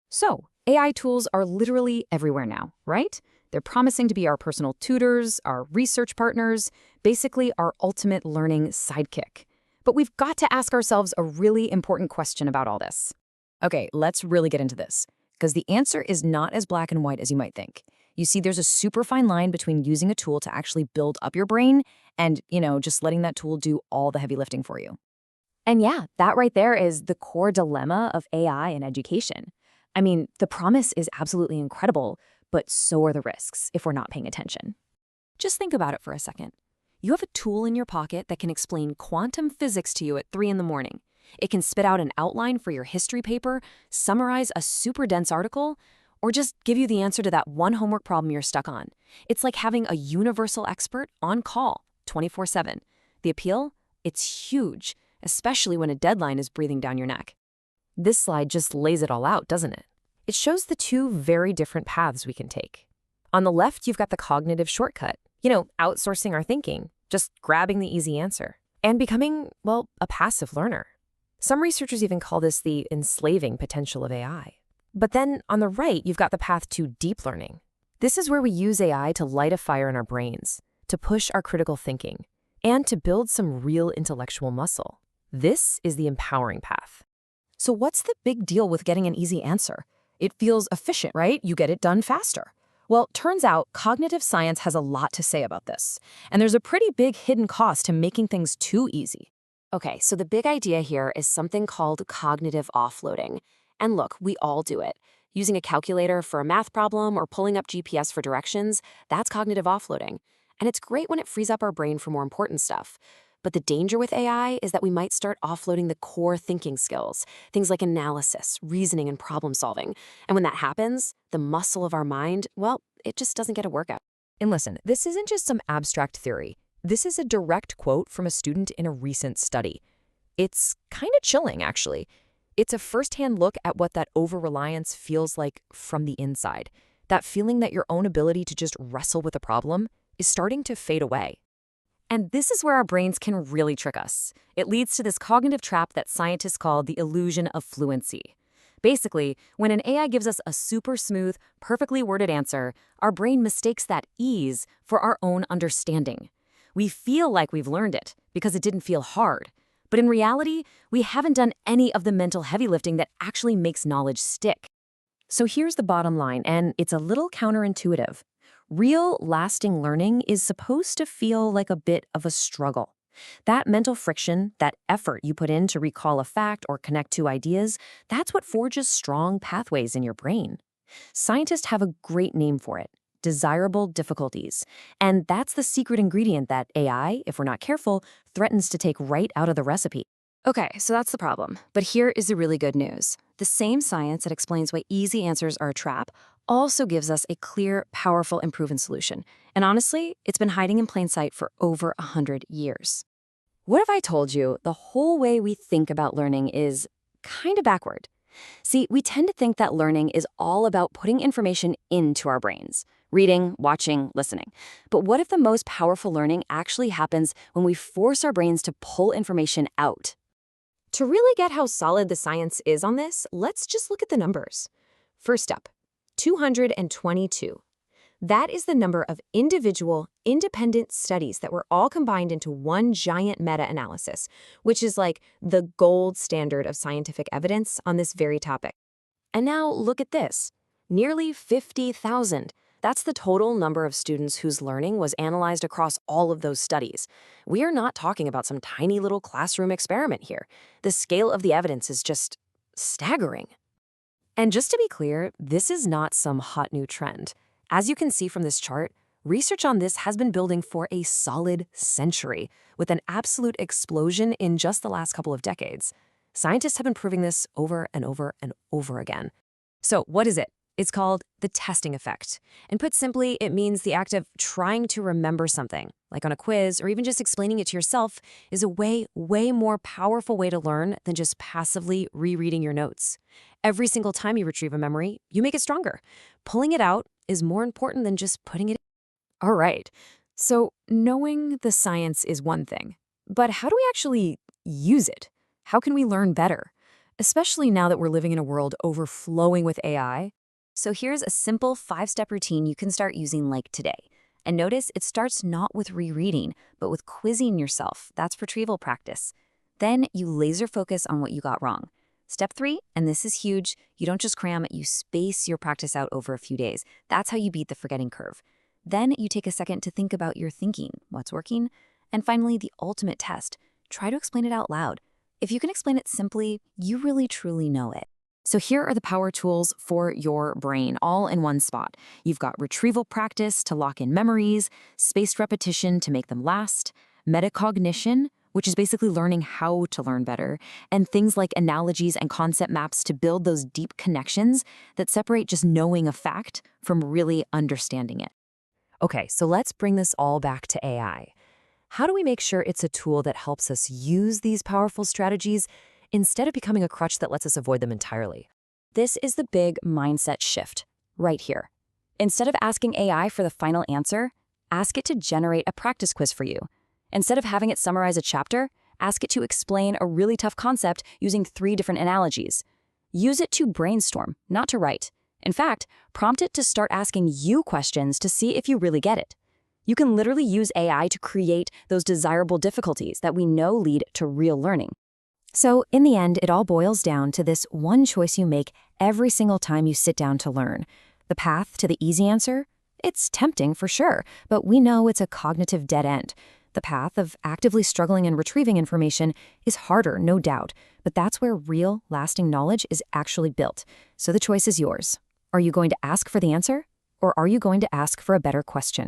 So, AI tools are literally everywhere now, right? They're promising to be our personal tutors, our research partners, basically our ultimate learning sidekick. But we've got to ask ourselves a really important question about all this. Okay, let's really get into this, because the answer is not as black and white as you might think. You see, there's a super fine line between using a tool to actually build up your brain and, just letting that tool do all the heavy lifting for you. And yeah, that right there is the core dilemma of AI in education. I mean, the promise is absolutely incredible, but so are the risks if we're not paying attention. Just think about it for a second. You have a tool in your pocket that can explain quantum physics to you at 3 in the morning. It can spit out an outline for your history paper, summarize a super dense article, or just give you the answer to that one homework problem you're stuck on. It's like having a universal expert on call 24/7. The appeal? It's huge, especially when a deadline is breathing down your neck. This slide just lays it all out, doesn't it? It shows the two very different paths we can take. On the left, you've got the cognitive shortcut, outsourcing our thinking, just grabbing the easy answer, and becoming, well, a passive learner. Some researchers even call this the enslaving potential of AI. But then on the right, you've got the path to deep learning. This is where we use AI to light a fire in our brains, to push our critical thinking, and to build some real intellectual muscle. This is the empowering path. So what's the big deal with getting an easy answer? It feels efficient, right? You get it done faster. Well, turns out cognitive science has a lot to say about this, and there's a pretty big hidden cost to making things too easy. Okay, so the big idea here is something called cognitive offloading. And look, we all do it. Using a calculator for a math problem or pulling up GPS for directions, that's cognitive offloading. And it's great when it frees up our brain for more important stuff. But the danger with AI is that we might start offloading the core thinking skills, things like analysis, reasoning, and problem solving. And when that happens, the muscle of our mind, well, it just doesn't get a workout. And listen, this isn't just some abstract theory. This is a direct quote from a student in a recent study. It's kind of chilling, actually. It's a firsthand look at what that over-reliance feels like from the inside. That feeling that your own ability to just wrestle with a problem is starting to fade away. And this is where our brains can really trick us. It leads to this cognitive trap that scientists call the illusion of fluency. Basically, when an AI gives us a super smooth, perfectly worded answer, our brain mistakes that ease for our own understanding. We feel like we've learned it because it didn't feel hard. But in reality, we haven't done any of the mental heavy lifting that actually makes knowledge stick. So here's the bottom line, and it's a little counterintuitive. Real, lasting learning is supposed to feel like a bit of a struggle. That mental friction, that effort you put in to recall a fact or connect two ideas, that's what forges strong pathways in your brain. Scientists have a great name for it: desirable difficulties. And that's the secret ingredient that AI, if we're not careful, threatens to take right out of the recipe. Okay, so that's the problem. But here is the really good news. The same science that explains why easy answers are a trap also gives us a clear, powerful, and proven solution. And honestly, it's been hiding in plain sight for over 100 years. What if I told you the whole way we think about learning is kind of backward? See, we tend to think that learning is all about putting information into our brains, reading, watching, listening. But what if the most powerful learning actually happens when we force our brains to pull information out? To really get how solid the science is on this, let's just look at the numbers. First up, 222. That is the number of individual, independent studies that were all combined into one giant meta-analysis, which is like the gold standard of scientific evidence on this very topic. And now look at this. Nearly 50,000. That's the total number of students whose learning was analyzed across all of those studies. We are not talking about some tiny little classroom experiment here. The scale of the evidence is just staggering. And just to be clear, this is not some hot new trend. As you can see from this chart, research on this has been building for a solid century, with an absolute explosion in just the last couple of decades. Scientists have been proving this over and over and over again. So what is it? It's called the testing effect. And put simply, it means the act of trying to remember something, like on a quiz or even just explaining it to yourself, is a way more powerful way to learn than just passively rereading your notes. Every single time you retrieve a memory, you make it stronger. Pulling it out is more important than just putting it in. All right, so knowing the science is one thing, but how do we actually use it? How can we learn better? especially now that we're living in a world overflowing with AI. So here's a simple 5-step routine you can start using like today. And notice it starts not with rereading, but with quizzing yourself. That's retrieval practice. Then you laser focus on what you got wrong. Step 3, and this is huge, you don't just cram, you space your practice out over a few days. That's how you beat the forgetting curve. Then you take a second to think about your thinking, what's working. And finally, the ultimate test, try to explain it out loud. If you can explain it simply, you really truly know it. So here are the power tools for your brain, all in one spot. You've got retrieval practice to lock in memories, spaced repetition to make them last, metacognition, which is basically learning how to learn better, and things like analogies and concept maps to build those deep connections that separate just knowing a fact from really understanding it. Okay, so let's bring this all back to AI. How do we make sure it's a tool that helps us use these powerful strategies instead of becoming a crutch that lets us avoid them entirely? This is the big mindset shift, right here. Instead of asking AI for the final answer, ask it to generate a practice quiz for you. Instead of having it summarize a chapter, ask it to explain a really tough concept using 3 different analogies. Use it to brainstorm, not to write. In fact, prompt it to start asking you questions to see if you really get it. You can literally use AI to create those desirable difficulties that we know lead to real learning. So, in the end, it all boils down to this one choice you make every single time you sit down to learn. The path to the easy answer? It's tempting for sure, but we know it's a cognitive dead end. The path of actively struggling and retrieving information is harder, no doubt, but that's where real, lasting knowledge is actually built. So the choice is yours. Are you going to ask for the answer, or are you going to ask for a better question?